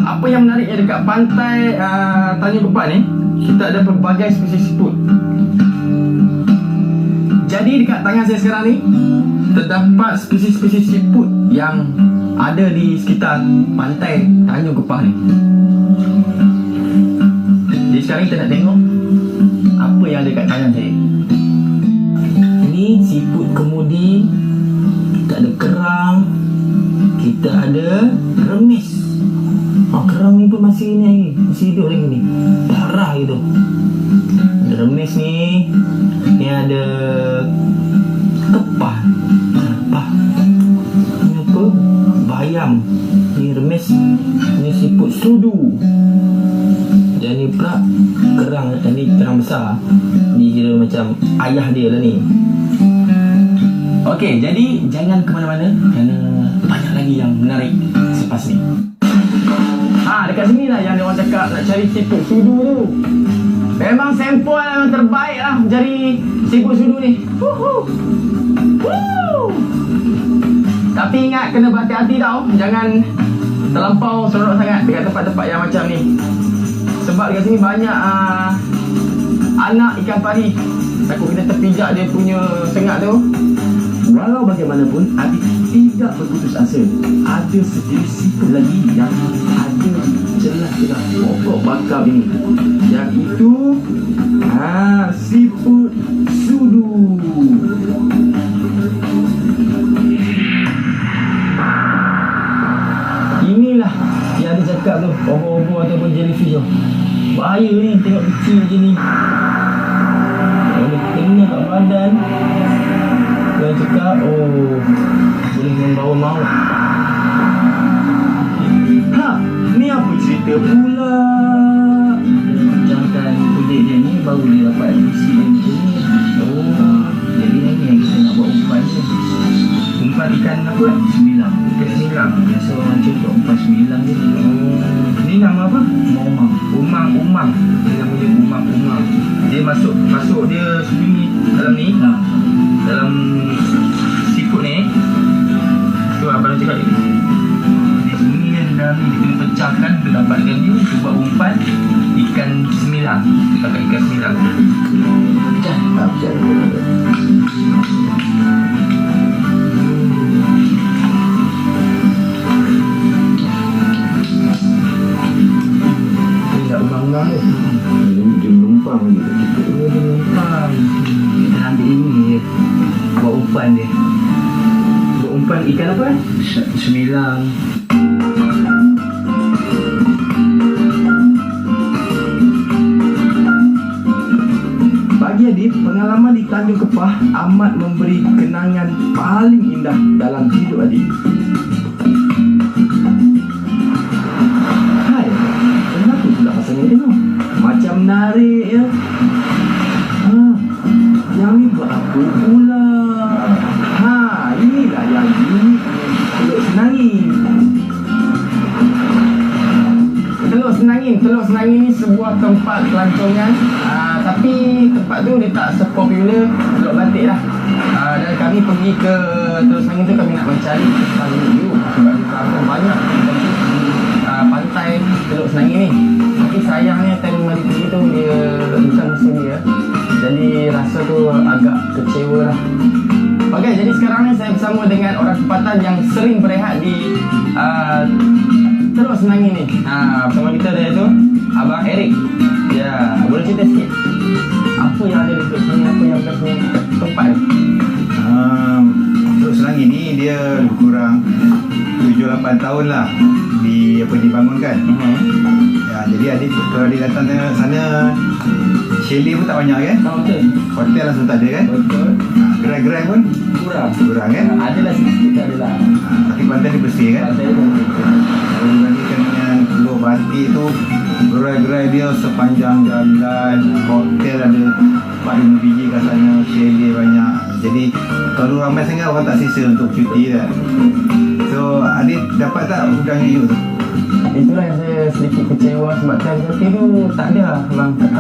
Apa yang menariknya dekat pantai Tanjung Kepah ni, kita ada pelbagai spesies siput. Jadi dekat tangan saya sekarang ni terdapat spesies-spesies siput yang ada di sekitar pantai Tanjung Kepah ni. Jadi sekarang kita nak tengok apa yang ada dekat tangan saya. Ini siput kemudi, kita ada kerang, kita ada remis. Kerang ni pun masih ni lagi, masih hidup lagi ni, darah gitu. Ada remis ni, ni ada kepah. Ni apa? Bayam. Ni remis. Ni siput sudu. Dan ni pula kerang. Ni kerang besar. Ni kira macam ayah dia lah ni. Okey, jadi jangan ke mana-mana kerana banyak lagi yang menarik selepas ni. Dekat sini lah yang dia orang cakap nak cari siput sudu tu. Memang sampel yang terbaik lah mencari siput sudu ni. Tapi ingat, kena berhati-hati tau. Jangan terlampau seronok sangat dekat tempat-tempat yang macam ni. Sebab dekat sini banyak anak ikan pari. Takut kita terpijak dia punya sengat tu. Walau bagaimanapun, Adit tidak berputus asa. Ada sejenis siput lagi yang ada celah-celah pokok bakal ini, yang itu siput sudu. Inilah yang dia cakap tu, obo-obo ataupun jellyfish tu. Bahaya ni, tengok kecil je ni. Kalau kena kat badan, dia cakap, boleh membawa maut. Ni apa cerita pula? Jangan kulit dia ni baru dia dapat isi dia macam ni. Jadi ni yang kita nak buat umpan je. Umpan ikan apa? Semilang. Ikan semilang. Biasa orang cakap umpan semilang je. Ni nama apa? Umang. Dia namanya umang. Dia masuk dia sembunyi dalam ni. Dalam siput ni. Tu abang cakap dia sembunyi dia dalam ni. Dia kena pecahkan, dia dapatkan dia, dia buat umpan ikan semilang. Dia pakai ikan semilang. Pecah. Umang tu. Dia menumpang lagi. Dia menumpang. Kita ambil ini je. Buat umpan dia. Buat umpan ikan apa? Semilang. Bagi Adit, pengalaman di Tanjung Kepah amat memberi kenangan paling indah dalam hidup Adit. Kenapa pula rasanya tengok? Macam menarik ya. Yang ni buat apa pula? Inilah yang unik Teluk Senangin. Teluk Senangin ni sebuah tempat pelancongan, tapi tempat tu dia tak sepopular Teluk Batik lah. Dan kami pergi ke Teluk Senangin tu, kami nak mencari tentang view. Sebab ada banyak pantai Teluk Senangin ni. Tapi sayangnya time mari pergi tu dia bukan musim dia. Jadi rasa tu agak kecewa lah. Okey, jadi sekarang ni saya bersama dengan orang tempatan yang sering berehat di Teluk Senangin ni. Bersama kita dia tu Abang Eric. Ya, boleh cerita sikit apa yang ada di Teluk Senangin, apa yang bestnya tempat ni? Teluk Senangin ni dia lebih kurang 7-8 tahun lah dibangunkan. Ya, jadi Adit kalau dia datang sana, chalet pun tak banyak kan? Betul. Hotel langsung tak ada kan? Betul. Gerai-gerai pun kurang kan? Adalah sikit adalah. Tapi pantai dia bersih kan? Pantai dia bersih. Kalau dibandingkan dengan Teluk Batik tu, gerai-gerai dia sepanjang jalan, hotel ada 4-5 biji kat sana, chalet banyak. Jadi kalau ramai sangat orang tak sisa untuk cuti kan. So Adit dapat tak udang hiu tu? Itulah yang saya sedikit kecewa sebab time nanti tu tak ada bang, tak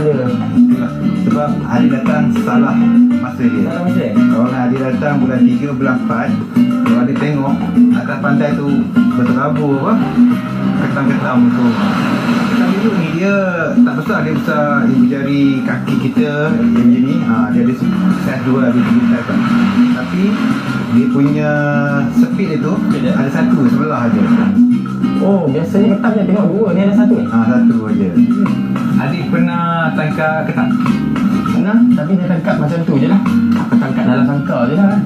ada. Itulah. Sebab hari datang salah masa dia. Tak ada masa. Kalau hari datang bulan 3, bulan 4, kalau dia tengok atas pantai tu berterabur apa, ketam-ketam tu. Ketam itu ni dia tak besar, dia besar ibu jari kaki kita dia macam ni. Dia ada saiz 2, ada 3 saiz lah. Tapi dia punya speed itu ada satu sebelah aja. Oh, biasanya ketam je tengok dua, ni ada satu ni. Satu aja. Adik pernah tangkap ketam? Pernah, tapi dia tangkap macam tu je lah. Aku tangkap dalam sangkar je lah.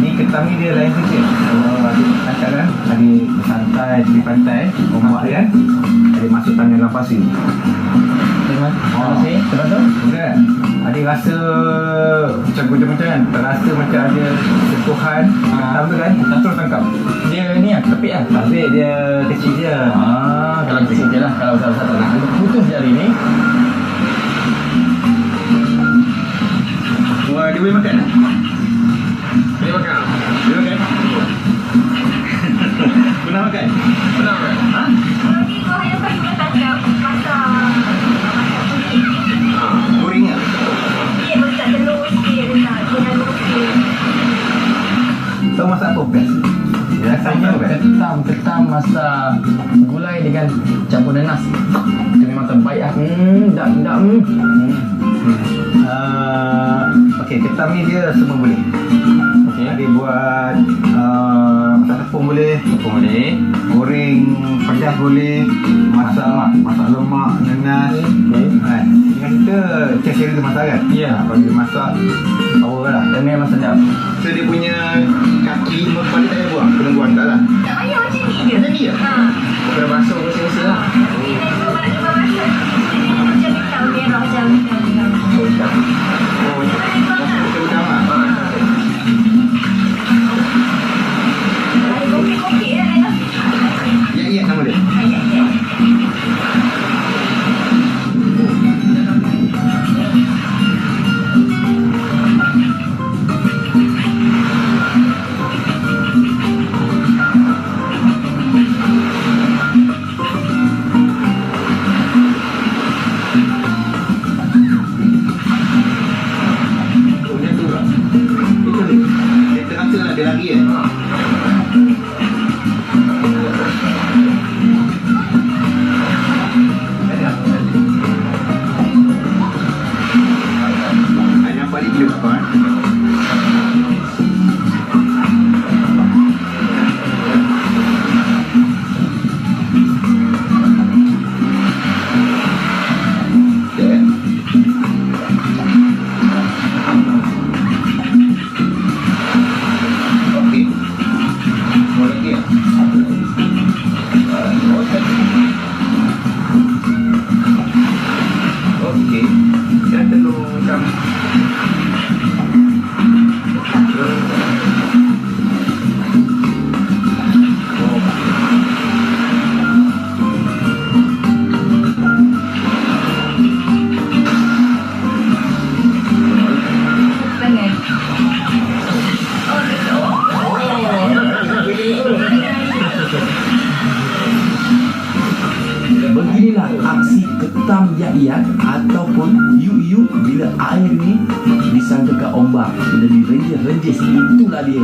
Ni ketam ni dia lain kecil. Kalau adik tangkap kan, adik bersantai di pantai, ombak kan, adik masuk tangan dalam pasir. Terima kasih. Lepas tu? Bukan. Adik rasa macam macam kan, terasa macam ada sentuhan ketam tu kan, terus tangkap. Dia ni lah, tepik lah. Tapi dia kecil je. Kalau kecil je lah. Kalau besar-besar tak nak. Putus jari ni. Wah, dia boleh makan tak? Boleh makan? Boleh makan? Pernah makan? Pernah makan? Kalau ni kau yang paling dia tangkap masak kulit. Goreng tak? Dia masak telur sikit letak. Dia dah sikit. Tahu masak apa best? Rasanya ketam masak gulai dengan campur nanas. Itu memang terbaik lah. Sedap. Okey, ketam ni dia semua boleh. Okey. Ada buat masak tepung boleh, goreng pedas boleh, masak lemak, nanas. Kan? Dengan kita cara dia masak kan? Ya. Kalau dia masak power lah. Dan memang sedap. So dia punya kaki kepala tak payah buang, kena buang tak lah. Tak payah macam ni je. Macam ni je? Kena basuh bersih-bersih lah. Ni dah lepas masak. Macam hitam merah macam hitam. Oh, macam udang lah. Ada kokek-kokek lah dah. Ya, nama dia. Ya. Macam tu lah. Itu ni. Dia terasa lah dia lari kan. Ayam balik kilo apa kan? Okey. Mau lagi ya? Okey. Dah telur macam Tangan. Beginilah aksi ketam yak-yak ataupun yu-yu bila air ni disangkakan ombak, bila direnjes-renjes, itulah dia.